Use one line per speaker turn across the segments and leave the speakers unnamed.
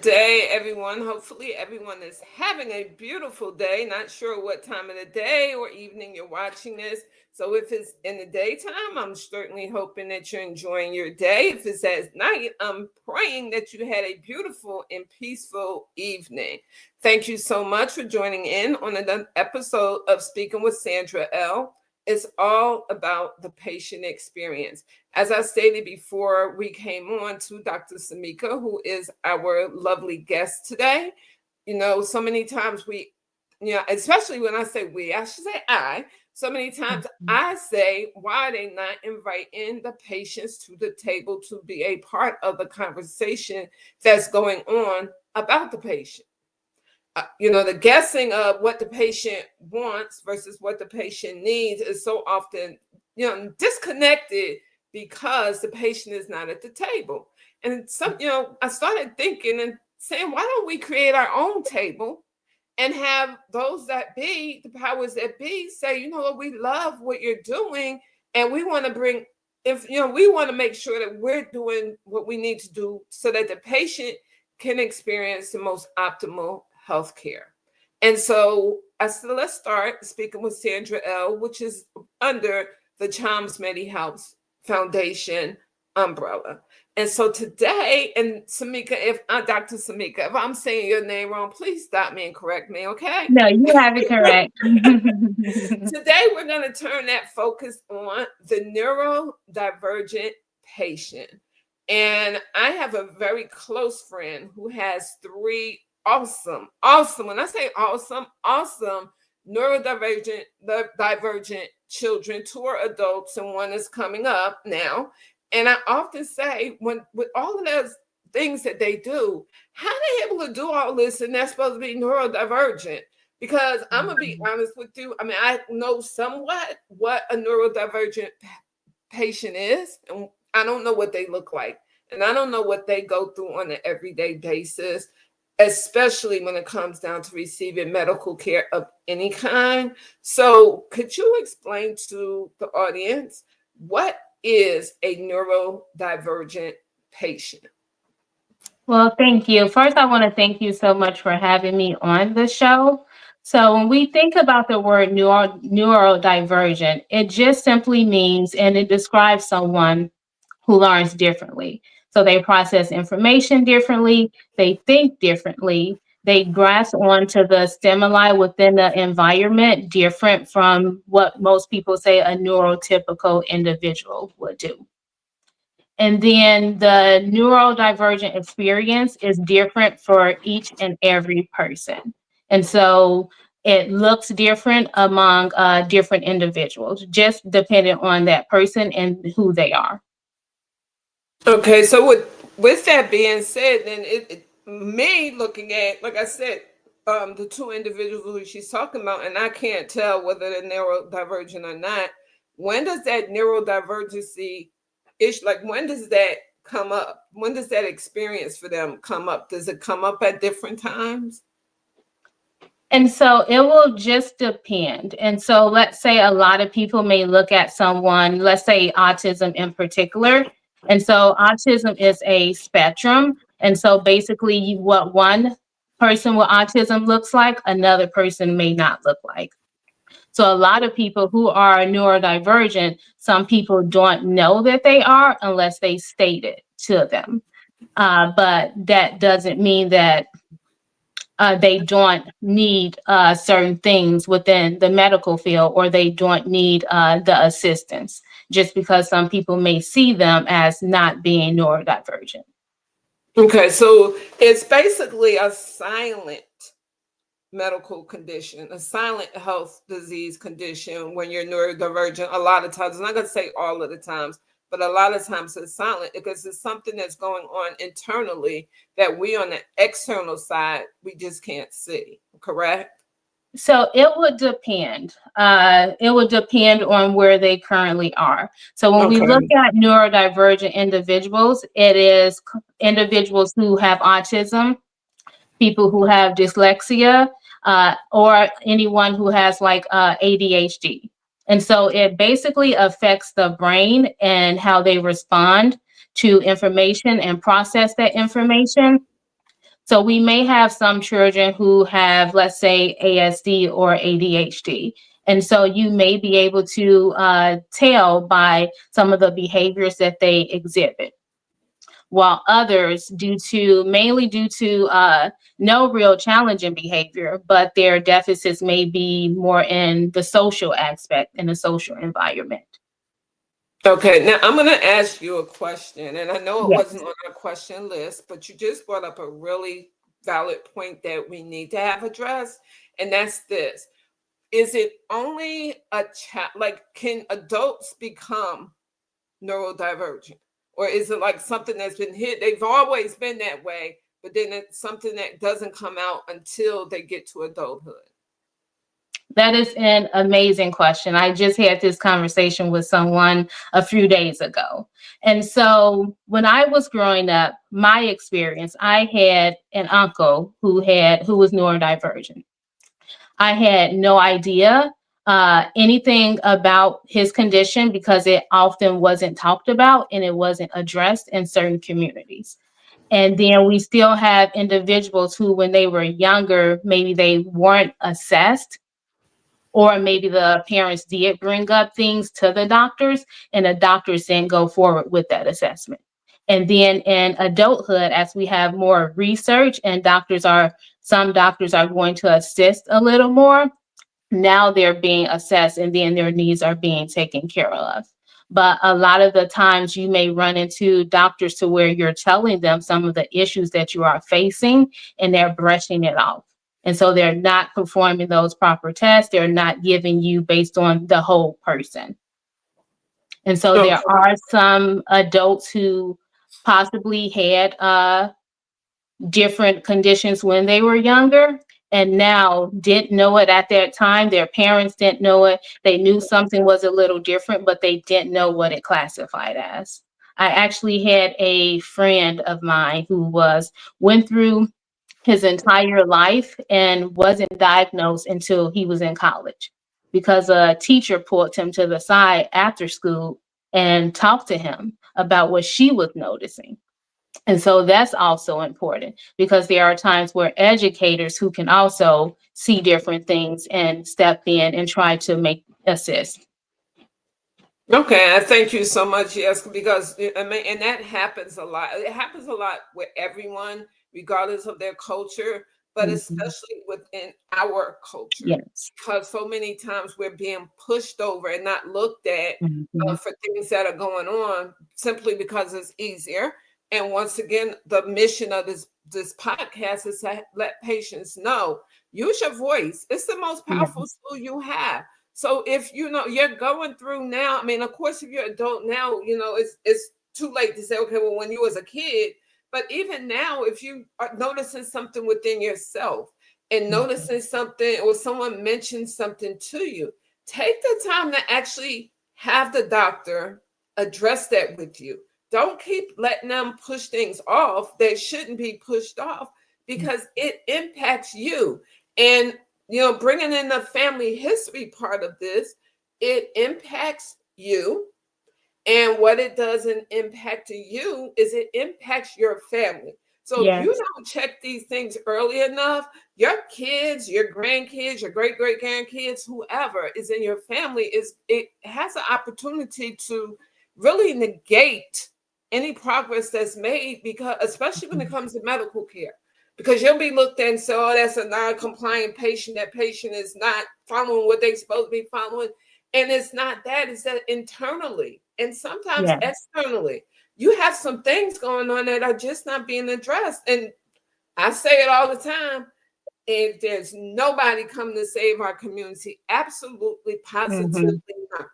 Good day, everyone. Hopefully, everyone is having a beautiful day. Not sure what time of the day or evening you're watching this. So, if it's in the daytime, I'm certainly hoping that you're enjoying your day. If it's at night, I'm praying that you had a beautiful and peaceful evening. Thank you so much for joining in on another episode of Speaking with Sandra L. It's all about the patient experience. As I stated before, we came on to Dr. Sammika, who is our lovely guest today. So many times especially when I say we, I should say I. So many times I say, why are they not inviting the patients to the table to be a part of the conversation that's going on about the patient? The guessing of what the patient wants versus what the patient needs is so often, disconnected because the patient is not at the table. And I started thinking and saying, why don't we create our own table and have those that be, the powers that be, say, you know what, we love what you're doing, and we want to we want to make sure that we're doing what we need to do so that the patient can experience the most optimal healthcare. And so I said, let's start Speaking with Sandra L., which is under the MEDI-HELPZ Foundation umbrella. And so today, and Sammika, Dr. Sammika, if I'm saying your name wrong, please stop me and correct me, okay?
No, you have it correct.
Today, we're going to turn that focus on the neurodivergent patient. And I have a very close friend who has three awesome, when I say awesome neurodivergent divergent children, 2 are adults and 1 is coming up now. And I often say, with all of those things that they do, how are they able to do all this and they're supposed to be neurodivergent? Because I'm going to be honest with you. I mean, I know somewhat what a neurodivergent patient is, and I don't know what they look like. And I don't know what they go through on an everyday basis, especially when it comes down to receiving medical care of any kind. So could you explain to the audience, what is a neurodivergent patient?
Well, thank you. First, I want to thank you so much for having me on the show. So when we think about the word neurodivergent, it just simply means, and it describes someone who learns differently. So they process information differently, they think differently, they grasp onto the stimuli within the environment different from what most people say a neurotypical individual would do. And then the neurodivergent experience is different for each and every person. And so it looks different among different individuals, just depending on that person and who they are.
Okay, so with that being said, then me looking at, like I said, the 2 individuals who she's talking about, and I can't tell whether they're neurodivergent or not. When does that neurodivergency when does that come up? When does that experience for them come up? Does it come up at different times?
And so it will just depend. And so let's say a lot of people may look at someone, let's say autism in particular. And so autism is a spectrum. And so basically what one person with autism looks like, another person may not look like. So a lot of people who are neurodivergent, some people don't know that they are unless they state it to them. But that doesn't mean that they don't need certain things within the medical field, or they don't need the assistance, just because some people may see them as not being neurodivergent.
Okay, so it's basically a silent medical condition, a silent health disease condition when you're neurodivergent. A lot of times, I'm not going to say all of the times, but a lot of times it's silent because it's something that's going on internally that we on the external side, we just can't see, correct?
So it would depend. It would depend on where they currently are. So when we look at neurodivergent individuals, it is individuals who have autism, people who have dyslexia, or anyone who has like ADHD. And so it basically affects the brain and how they respond to information and process that information. So we may have some children who have, let's say, ASD or ADHD. And so you may be able to tell by some of the behaviors that they exhibit, while others, mainly due to no real challenging behavior, but their deficits may be more in the social aspect, in the social environment.
Okay, now I'm going to ask you a question, and I know it
Yes.
wasn't on our question list, but you just brought up a really valid point that we need to have addressed, and that's this. Is it only a like, can adults become neurodivergent? Or is it like something that's been hit? They've always been that way, but then it's something that doesn't come out until they get to adulthood.
That is an amazing question. I just had this conversation with someone a few days ago. And so when I was growing up, my experience, I had an uncle who was neurodivergent. I had no idea anything about his condition because it often wasn't talked about and it wasn't addressed in certain communities. And then we still have individuals who, when they were younger, maybe they weren't assessed, or maybe the parents did bring up things to the doctors and the doctors didn't go forward with that assessment. And then in adulthood, as we have more research and some doctors are going to assist a little more, now they're being assessed and then their needs are being taken care of. But a lot of the times you may run into doctors to where you're telling them some of the issues that you are facing and they're brushing it off. And so they're not performing those proper tests. They're not giving you based on the whole person. And so there
Okay.
are some adults who possibly had different conditions when they were younger and now didn't know it at that time. Their parents didn't know it. They knew something was a little different, but they didn't know what it classified as. I actually had a friend of mine who went through his entire life and wasn't diagnosed until he was in college because a teacher pulled him to the side after school and talked to him about what she was noticing. And so that's also important because there are times where educators who can also see different things and step in and try to make assist.
Okay, I thank you so much. Yes, because I mean, and that happens a lot. It happens a lot with everyone, regardless of their culture, but
Mhm.
especially within our culture,
Yes.
because so many times we're being pushed over and not looked at
Mhm.
for things that are going on simply because it's easier. And once again, the mission of this podcast is to let patients know, use your voice. It's the most powerful
Yes.
tool you have. So if you know you're going through now, I mean, of course, if you're an adult now, it's too late to say, okay, well, when you was a kid, but even now, if you are noticing something within yourself and
Mhm.
noticing something or someone mentions something to you, take the time to actually have the doctor address that with you. Don't keep letting them push things off. They shouldn't be pushed off because it impacts you. And bringing in the family history part of this, it impacts you. And what it doesn't impact to you is it impacts your family. So if you
Yes.
don't check these things early enough, your kids, your grandkids, your great great grandkids, whoever is in your family, it has an opportunity to really negate any progress that's made, because especially when it
Mhm.
comes to medical care. Because you'll be looked at and say, oh, that's a non-compliant patient. That patient is not following what they're supposed to be following. And it's not that, it's that internally and sometimes
Yes.
externally, you have some things going on that are just not being addressed. And I say it all the time, if there's nobody coming to save our community, absolutely, positively
Mhm.
not.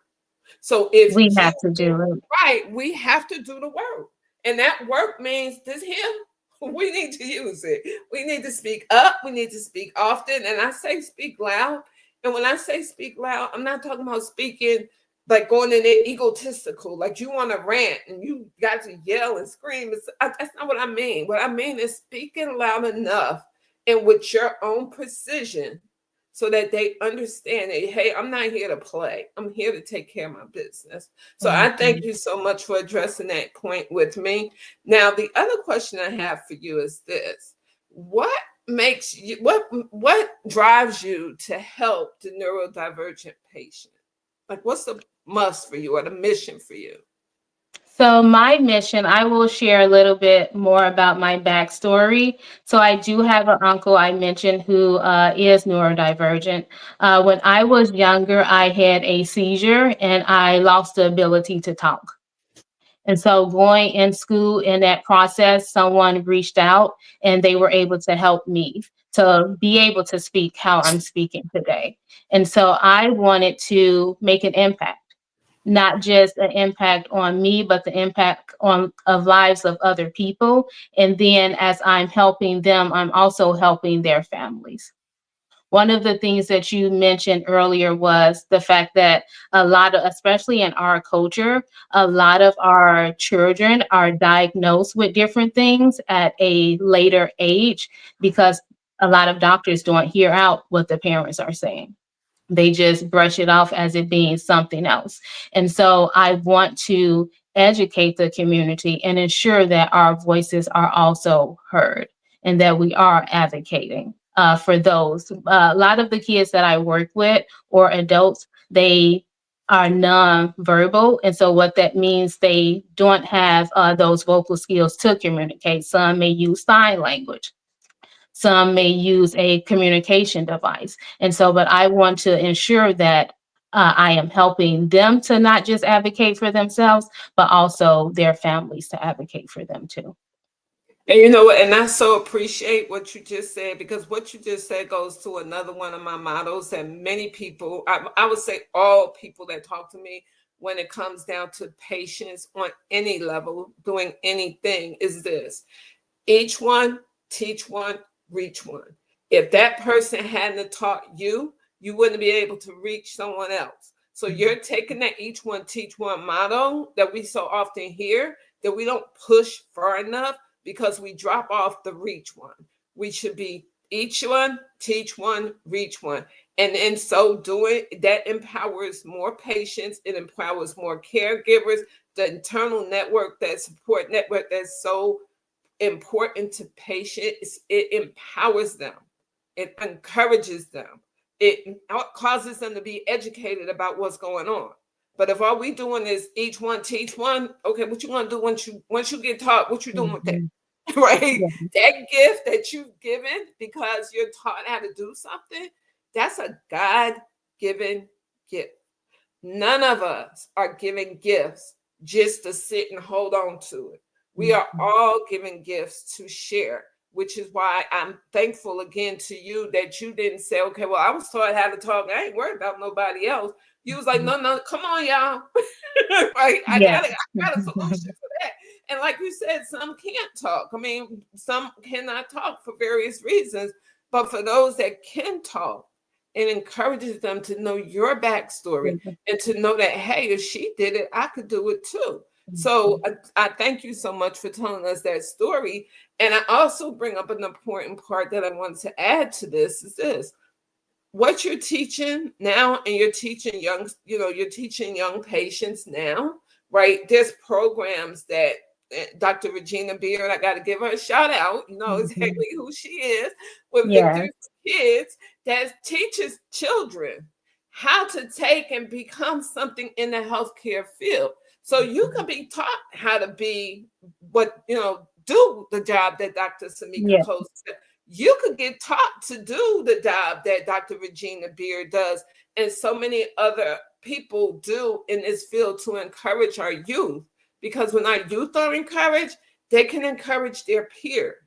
So if
We
you,
have to do it.
right, we have to do the work. And that work means this here, we need to use it. We need to speak up. We need to speak often. And I say speak loud. And when I say speak loud, I'm not talking about speaking like going in there egotistical, like you want to rant and you got to yell and scream. That's not what I mean. What I mean is speaking loud enough and with your own precision so that they understand that, hey, I'm not here to play. I'm here to take care of my business. So I thank
Mhm.
you so much for addressing that point with me. Now, the other question I have for you is this. what makes you what drives you to help the neurodivergent patient? Like, what's the must for you or the mission for you?
So, my mission, I will share a little bit more about my backstory. So, I do have an uncle I mentioned who is neurodivergent. When I was younger, I had a seizure and I lost the ability to talk. And so, going in school in that process, someone reached out and they were able to help me to be able to speak how I'm speaking today. And so, I wanted to make an impact, not just an impact on me, but the impact on of lives of other people. And then as I'm helping them, I'm also helping their families. One of the things that you mentioned earlier was the fact that a lot of, especially in our culture, a lot of our children are diagnosed with different things at a later age because a lot of doctors don't hear out what the parents are saying. They just brush it off as it being something else. And so I want to educate the community and ensure that our voices are also heard and that we are advocating for those. A lot of the kids that I work with or adults, they are non-verbal. And so what that means, they don't have those vocal skills to communicate. Some may use sign language. Some may use a communication device. And so, but I want to ensure that I am helping them to not just advocate for themselves, but also their families to advocate for them too.
And you know what? And I so appreciate what you just said, because what you just said goes to another one of my mottos that many people, I would say all people that talk to me when it comes down to patients on any level doing anything is this: each one, teach one, reach one. If that person hadn't taught you, you wouldn't be able to reach someone else. So you're taking that each one, teach one motto that we so often hear, that we don't push far enough because we drop off the reach one. We should be each one, teach one, reach one. And in so doing, that empowers more patients, it empowers more caregivers, the internal network, that support network that's so important to patients. It empowers them, it encourages them, it causes them to be educated about what's going on. But if all we doing is each one teach one, okay, what you want to do once you get taught, what you doing with that?
Mhm.
Right?
Yeah.
That gift that you've given because you're taught how to do something, that's a God given gift. None of us are giving gifts just to sit and hold on to it. We are
Mhm.
all giving gifts to share, which is why I'm thankful again to you that you didn't say, okay, well, I was taught how to talk. I ain't worried about nobody else. You was like,
Mhm.
no, no, come on, y'all. Right? I
Yeah.
got it. I got a solution for that. And like you said, some can't talk. I mean, some cannot talk for various reasons. But for those that can talk, it encourages them to know your backstory and to know that, hey, if she did it, I could do it too. So I thank you so much for telling us that story. And I also bring up an important part that I want to add to this is this: what you're teaching now, and you're teaching young, you're teaching young patients now, right? There's programs that Dr. Regina Beard, I got to give her a shout out, you know
Mhm.
exactly who she is, with
Yes.
Victory for Kids, that teaches children how to take and become something in the healthcare field. So you can be taught how to be what, do the job that Dr. Sammika
Yeah.
Cosey, you could get taught to do the job that Dr. Regina Beard does, and so many other people do in this field to encourage our youth. Because when our youth are encouraged, they can encourage their peers.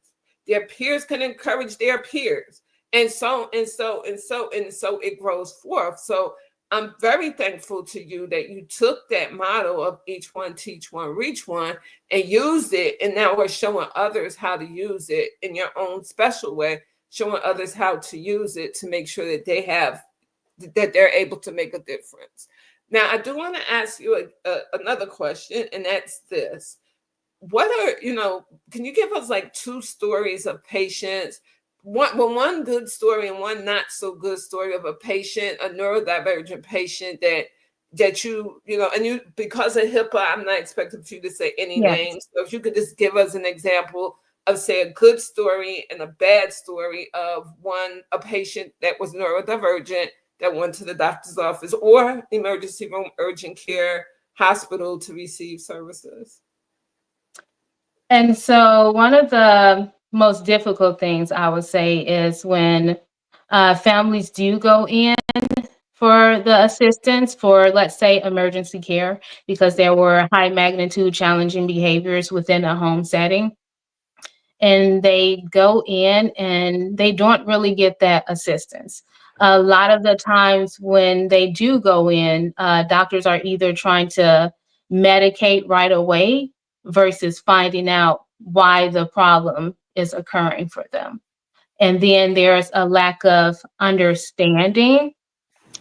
Their peers can encourage their peers. And so it grows forth. So I'm very thankful to you that you took that model of each one, teach one, reach one, and used it. And now we're showing others how to use it in your own special way, showing others how to use it to make sure that they're able to make a difference. Now, I do want to ask you another question, and that's this: what are, can you give us like two stories of patients, one good story and one not so good story of a patient, a neurodivergent patient that and you, because of HIPAA, I'm not expecting you to say any
Yeah.
names, so if you could just give us an example of, say, a good story and a bad story of a patient that was neurodivergent that went to the doctor's office or emergency room, urgent care, hospital to receive services?
And so, one of the most difficult things I would say is when families do go in for the assistance for, let's say, emergency care, because there were high magnitude challenging behaviors within a home setting. And they go in and they don't really get that assistance. A lot of the times when they do go in, doctors are either trying to medicate right away versus finding out why the problem is occurring for them. And then there's a lack of understanding,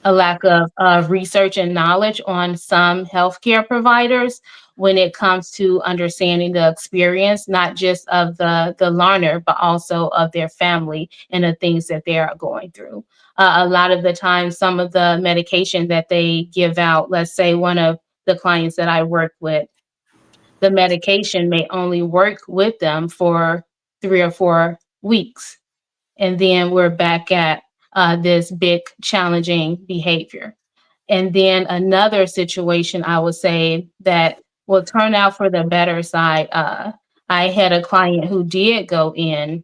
a lack of research and knowledge on some healthcare providers when it comes to understanding the experience, not just of the learner, but also of their family and the things that they are going through. A lot of the time, some of the medication that they give out, let's say one of the clients that I work with, the medication may only work with them for 3 or 4 weeks. And then we're back at this big challenging behavior. And then another situation I would say that will turn out for the better side. I had a client who did go in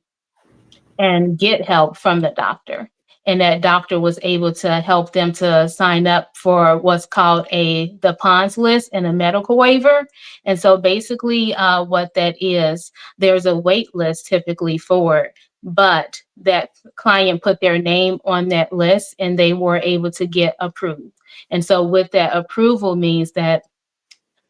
and get help from the doctor. And that doctor was able to help them to sign up for what's called the PONS list and a medical waiver. And so basically, what that is, there's a wait list typically for it, but that client put their name on that list and they were able to get approved. And so with that approval means that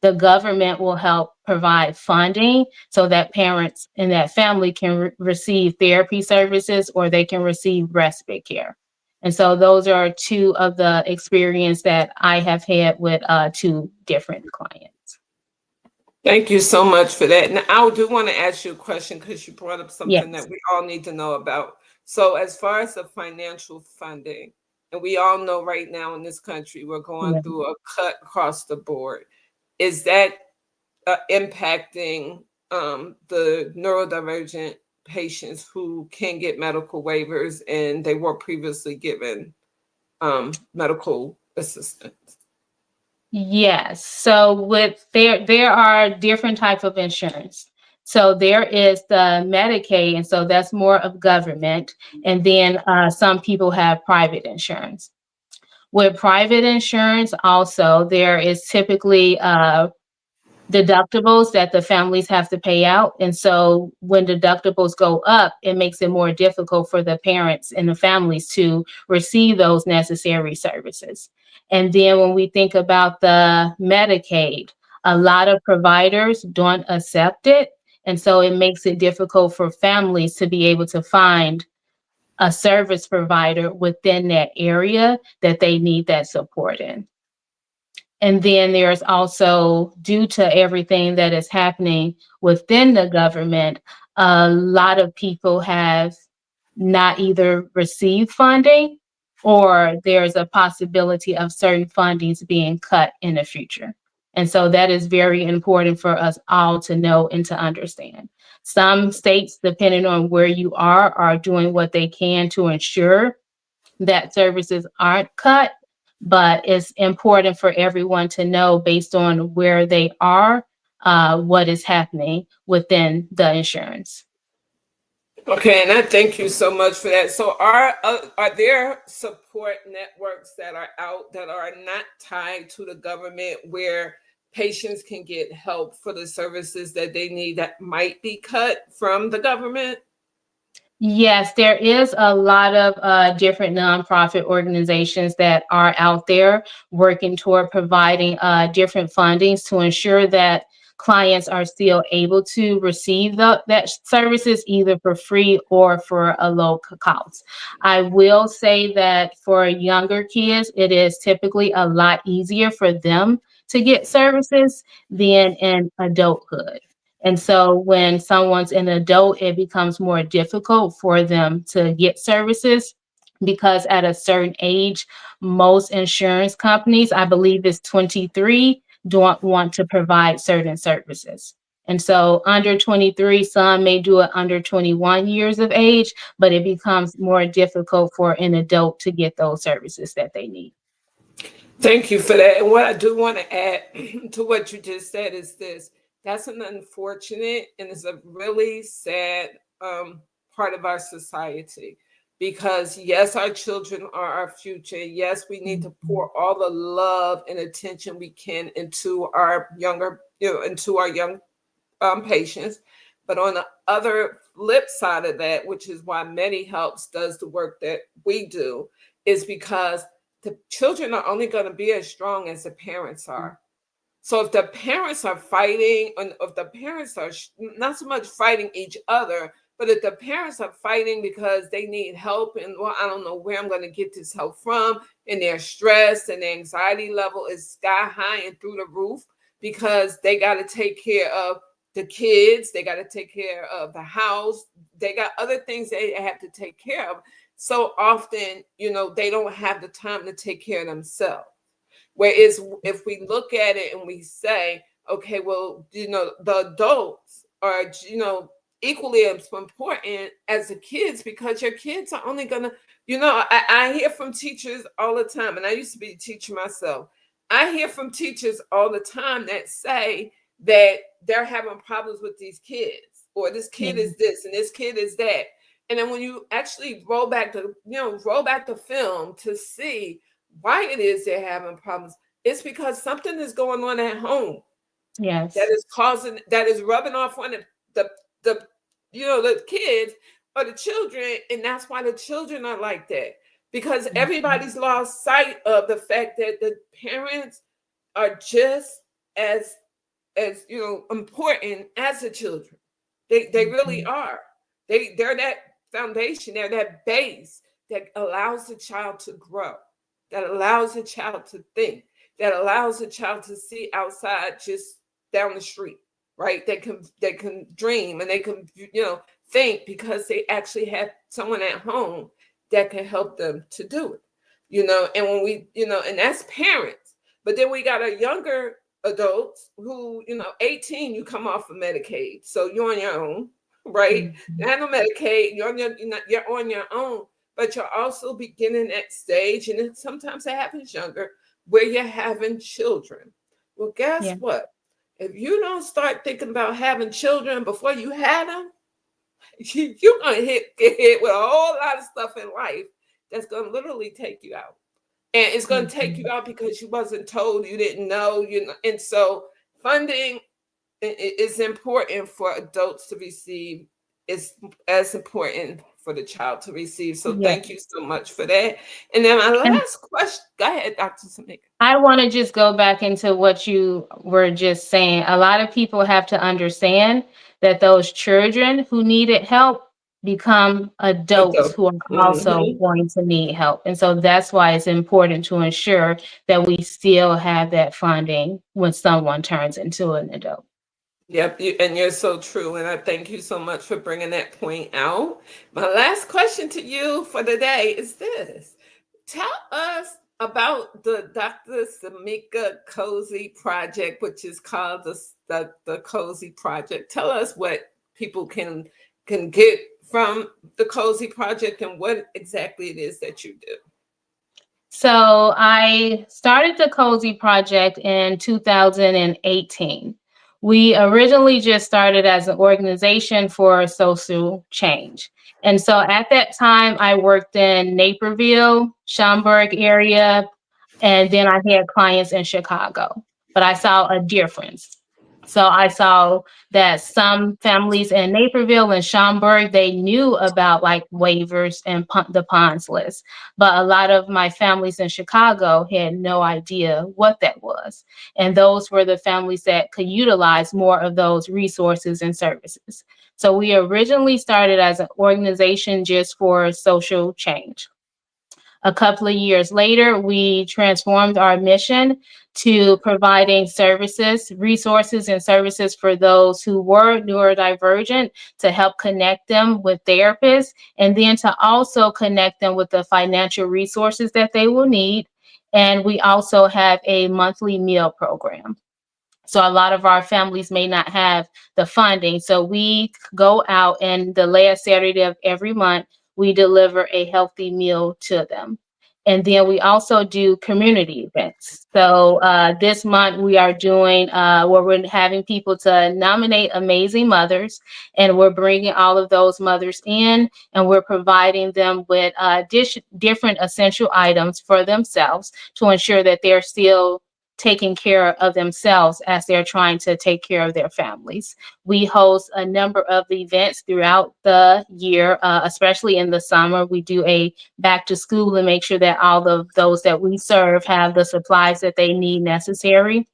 the government will help provide funding so that parents and that family can receive therapy services or they can receive respite care. And so those are two of the experience that I have had with two different clients.
Thank you so much for that. Now, I do want to ask you a question because you brought up something that
Yes.
we all need to know about. So, as far as the financial funding, and we all know right now in this country, we're going
Yeah.
through a cut across the board. Is that impacting the neurodivergent patients who can get medical waivers and they were previously given medical assistance?
Yes. So with there are different types of insurance. So there is the Medicaid, and so that's more of government. And then some people have private insurance. With private insurance, also there is typically deductibles that the families have to pay out. And so when deductibles go up, it makes it more difficult for the parents and the families to receive those necessary services. And then when we think about the Medicaid, a lot of providers don't accept it. And so it makes it difficult for families to be able to find a service provider within that area that they need that support in. And then there's also, due to everything that is happening within the government, a lot of people have not either received funding or there's a possibility of certain fundings being cut in the future. And so that is very important for us all to know and to understand. Some states, depending on where you are doing what they can to ensure that services aren't cut, but it's important for everyone to know based on where they are, what is happening within the insurance.
Okay, and I thank you so much for that. So, are there support networks that are out that are not tied to the government where patients can get help for the services that they need that might be cut from the government?
Yes, there is a lot of different nonprofit organizations that are out there working toward providing different fundings to ensure that clients are still able to receive that services either for free or for a low cost. I will say that for younger kids, it is typically a lot easier for them to get services than in adulthood. And so when someone's an adult, it becomes more difficult for them to get services because at a certain age, most insurance companies, I believe it's 23, don't want to provide certain services. And so under 23, some may do it under 21 years of age, but it becomes more difficult for an adult to get those services that they need.
Thank you for that. And what I do want to add to what you just said is this: that's an unfortunate and it's a really sad part of our society. Because, yes, our children are our future. Yes, we need to
Mhm.
pour all the love and attention we can into our younger, into our young patients. But on the other flip side of that, which is why MEDI-HELPZ does the work that we do, is because the children are only going to be as strong as the parents are. So if the parents are fighting, and if the parents are not so much fighting each other, but if the parents are fighting because they need help and, well, I don't know where I'm going to get this help from, and their stress and their anxiety level is sky high and through the roof because they got to take care of the kids, they got to take care of the house, they got other things they have to take care of. So often, they don't have the time to take care of themselves. Whereas if we look at it and we say, okay, well, the adults are, equally as important as the kids, because your kids are only gonna, I hear from teachers all the time, and I used to be a teacher myself. I hear from teachers all the time that say that they're having problems with these kids, or this kid
Yeah.
is this and this kid is that. And then when you actually roll back the film to see why it is they're having problems, it's because something is going on at home that
Yes.
is causing, that is rubbing off on the the the kids or the children, and that's why the children are like that, because
Mhm.
everybody's lost sight of the fact that the parents are just as important as the children. They really
Mhm.
are. They're that foundation, they're that base that allows the child to grow, that allows the child to think, that allows the child to see outside just down the street, right? They can dream, and they can think, because they actually have someone at home that can help them to do it. And when we, and that's parents. But then we got a younger adults who, 18, you come off of Medicaid. So you're on your own, right?
Mhm.
Not on Medicaid, you're on your own, but you're also beginning that stage, and then sometimes it happens younger, where you're having children. Well, guess
Yeah.
what? If you don't start thinking about having children before you had them, you're gonna get hit with a whole lot of stuff in life that's gonna literally take you out, and it's going to take you
Mhm.
out because you wasn't told, you didn't know, and so funding is important for adults to receive. It's as important for the child to receive. So
Yeah.
thank you so much for that. And then my
And
last question, go ahead, Dr. Sammika.
I want to just go back into what you were just saying. A lot of people have to understand that those children who needed help become adults
Adult.
who are also
Mhm.
going to need help. And so that's why it's important to ensure that we still have that funding when someone turns into an adult.
Yep, and you're so true. And I thank you so much for bringing that point out. My last question to you for the day is this: tell us about the Dr. Sammika Cosey project, which is called the Cosey Project. Tell us what people can get from the Cosey Project and what exactly it is that you do.
So I started the Cozy Project in 2018. We originally just started as an organization for social change. And so at that time, I worked in Naperville, Schaumburg area, and then I had clients in Chicago. But I saw a difference. So I saw that some families in Naperville and Schaumburg, they knew about like waivers and the ponds list, but a lot of my families in Chicago had no idea what that was. And those were the families that could utilize more of those resources and services. So we originally started as an organization just for social change. A couple of years later, we transformed our mission to providing services, resources, and services for those who were neurodivergent to help connect them with therapists, and then to also connect them with the financial resources that they will need. And we also have a monthly meal program. So a lot of our families may not have the funding. So we go out, and the last Saturday of every month, we deliver a healthy meal to them. And then we also do community events. So this month we are doing where we're having people to nominate amazing mothers, and we're bringing all of those mothers in, and we're providing them with different essential items for themselves to ensure that they're still taking care of themselves as they're trying to take care of their families. We host a number of events throughout the year, especially in the summer. We do a back to school and make sure that all of those that we serve have the supplies that they need necessary.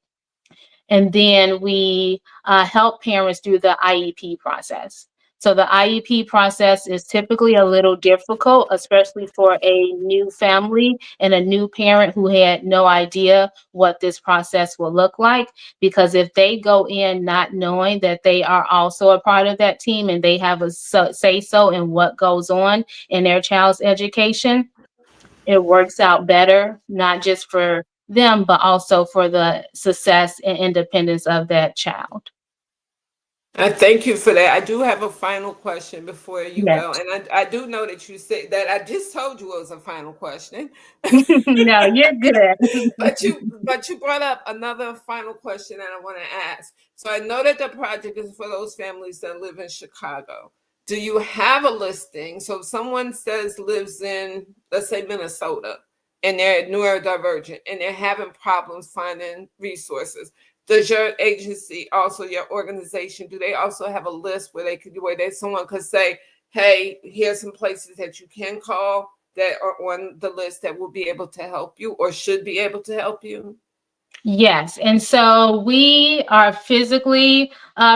And then we help parents through the IEP process. So the IEP process is typically a little difficult, especially for a new family and a new parent who had no idea what this process will look like. Because if they go in not knowing that they are also a part of that team and they have a say so in what goes on in their child's education, it works out better, not just for them, but also for the success and independence of that child.
I thank you for that. I do have a final question before you
Yes.
go. And I do know that you said that I just told you it was a final question.
No, you're good.
But you brought up another final question that I want to ask. So I know that the project is for those families that live in Chicago. Do you have a listing? So if someone says lives in, let's say, Minnesota, and they're neurodivergent and they're having problems finding resources, does your agency, also your organization, do they also have a list where they could, where there's someone could say, hey, here's some places that you can call that are on the list that will be able to help you or should be able to help you?
Yes. And so we are physically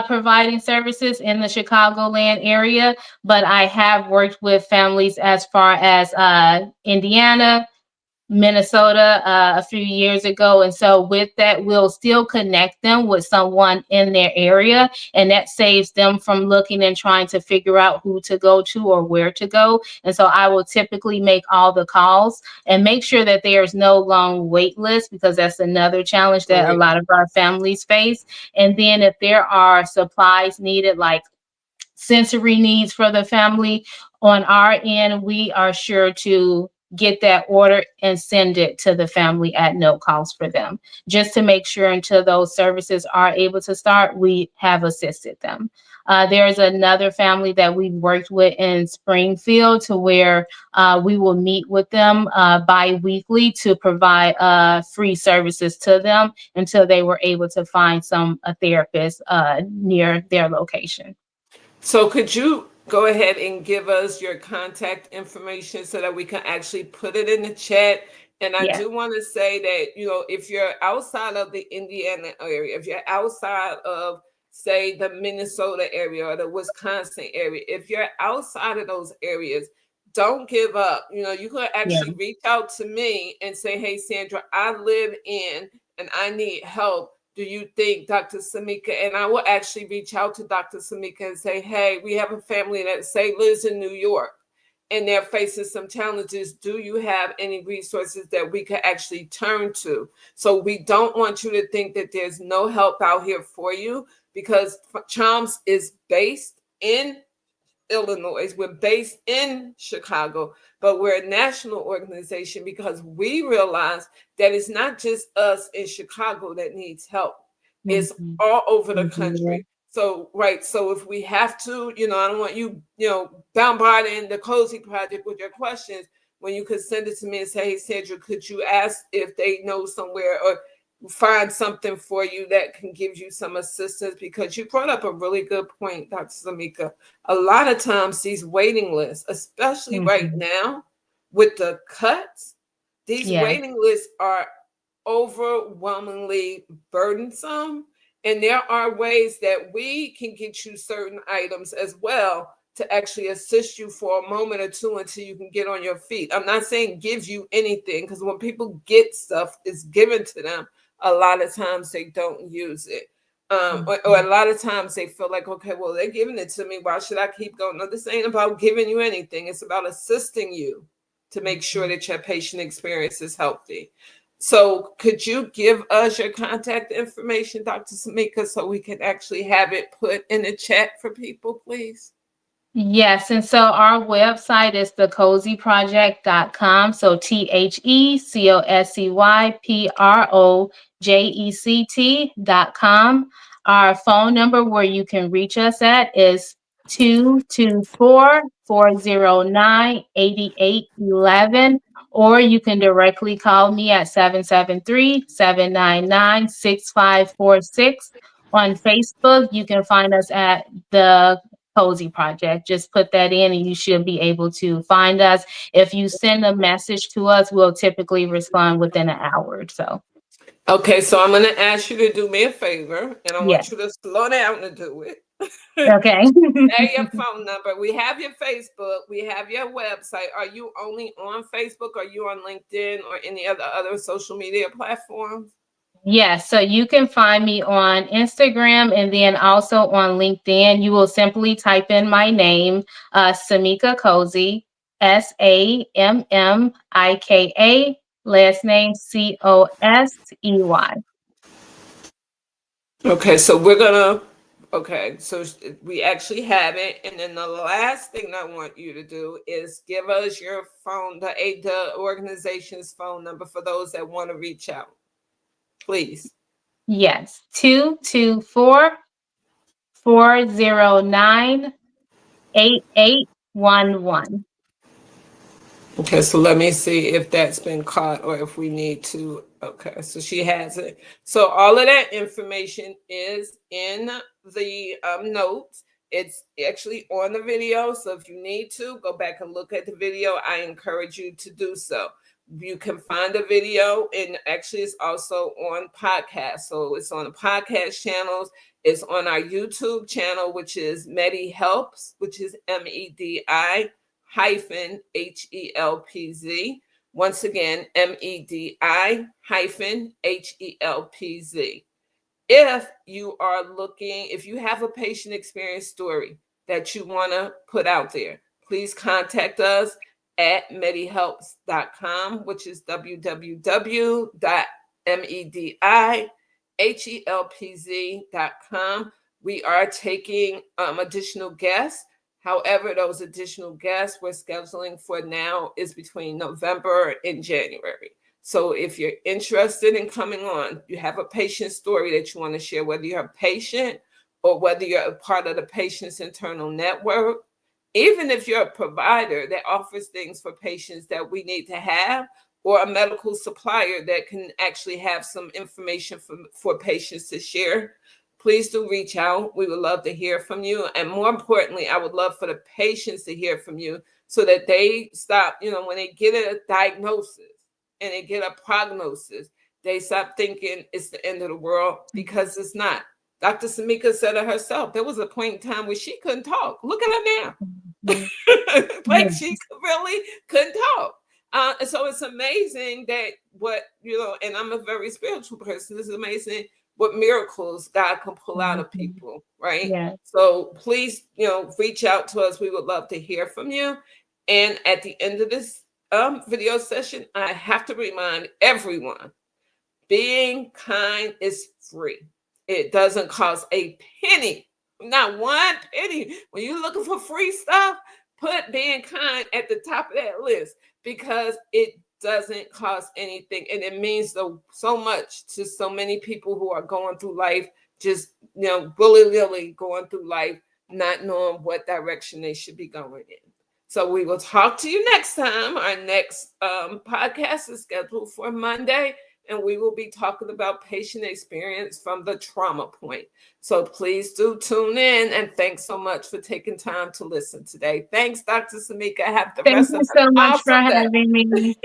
providing services in the Chicagoland area, but I have worked with families as far as Indiana, Minnesota a few years ago. And so with that, we'll still connect them with someone in their area. And that saves them from looking and trying to figure out who to go to or where to go. And so I will typically make all the calls and make sure that there's no long wait list, because that's another challenge that a
Right.
lot of our families face. And then if there are supplies needed, like sensory needs for the family, on our end, we are sure to get that order and send it to the family at no cost for them, just to make sure until those services are able to start, we have assisted them. There's another family that we've worked with in Springfield to where we will meet with them bi-weekly to provide free services to them until they were able to find a therapist near their location.
So could you go ahead and give us your contact information so that we can actually put it in the chat? And I
Yes.
do want to say that, if you're outside of the Indiana area, if you're outside of, say, the Minnesota area or the Wisconsin area, if you're outside of those areas, don't give up. You can
Yeah.
actually reach out to me and say, hey, Sandra, I live in and I need help. Do you think Dr. Sammika? And I will actually reach out to Dr. Sammika and say, hey, we have a family that say lives in New York and they're facing some challenges. Do you have any resources that we could actually turn to? So we don't want you to think that there's no help out here for you, because Charms is based in Illinois. We're based in Chicago, but we're a national organization because we realize that it's not just us in Chicago that needs help. It's
Mhm.
all over the
Mhm.
country. So, right. So if we have to, I don't want you, bombarding the Cosey Project with your questions when you could send it to me and say, hey, Sandra, could you ask if they know somewhere or find something for you that can give you some assistance? Because you brought up a really good point, Dr. Sammika. A lot of times these waiting lists, especially right
Mhm.
now with the cuts, these
Yeah.
waiting lists are overwhelmingly burdensome. And there are ways that we can get you certain items as well to actually assist you for a moment or two until you can get on your feet. I'm not saying give you anything, because when people get stuff, it's given to them. A lot of times they don't use it. Or a
Mhm.
lot of times they feel like, okay, well, they're giving it to me. Why should I keep going? No, this ain't about giving you anything. It's about assisting you to make sure
Mhm.
that your patient experience is healthy. So could you give us your contact information, Dr. Sammika, so we can actually have it put in the chat for people, please?
Yes, and so our website is thecozyproject.com. So TheCozyProject.com. Our phone number where you can reach us at is 224-409-8811, or you can directly call me at 773-799-6546. On Facebook, you can find us at the Cozy Project. Just put that in and you should be able to find us. If you send a message to us, we'll typically respond within an hour or so.
Okay, so I'm going to ask you to do me a favor, and I
Yeah.
want you to slow down to do it.
Okay.
Say your phone number. We have your Facebook. We have your website. Are you only on Facebook? Are you on LinkedIn or any other social media platforms?
Yes, so you can find me on Instagram and then also on LinkedIn. You will simply type in my name, Sammika Cosey, Sammika, last name Cosey.
Okay, so we actually have it. And then the last thing I want you to do is give us your phone, the organization's phone number for those that want to reach out. Please.
Yes, 224-409-8811.
Okay, so let me see if that's been caught or if we need to. Okay, so she has it. So all of that information is in the notes. It's actually on the video. So if you need to go back and look at the video, I encourage you to do so. You can find the video, and actually it's also on podcast. So it's on the podcast channels. It's on our YouTube channel, which is MEDI-HELPZ, which is MEDI-HELPZ. Once again, MEDI-HELPZ. If you have a patient experience story that you want to put out there, please contact us at MEDI-HELPZ.com, which is www.MEDI-HELPZ.com. We are taking additional guests. However, those additional guests we're scheduling for now is between November and January. So if you're interested in coming on, you have a patient story that you want to share, whether you're a patient or whether you're a part of the patient's internal network, even if you're a provider that offers things for patients that we need to have, or a medical supplier that can actually have some information for patients to share, please do reach out. We would love to hear from you. And more importantly, I would love for the patients to hear from you so that they stop, when they get a diagnosis and they get a prognosis, they stop thinking it's the end of the world, because it's not. Dr. Sammika said it herself. There was a point in time where she couldn't talk. Look at her now. Like she really couldn't talk. So it's amazing that and I'm a very spiritual person. It's amazing what miracles God can pull out of people, right?
Yeah.
So please, reach out to us. We would love to hear from you. And at the end of this video session, I have to remind everyone, being kind is free. It doesn't cost a penny, not one penny. When you're looking for free stuff, put being kind at the top of that list, because it doesn't cost anything, and it means so much to so many people who are going through life, just willy-nilly going through life, not knowing what direction they should be going in. So we will talk to you next time. Our next podcast is scheduled for Monday, and we will be talking about patient experience from the trauma point. So please do tune in, and thanks so much for taking time to listen today. Thanks, Dr. Sammika. Have the
Thank
rest
you
of
so
an
much for
awesome day.
having me.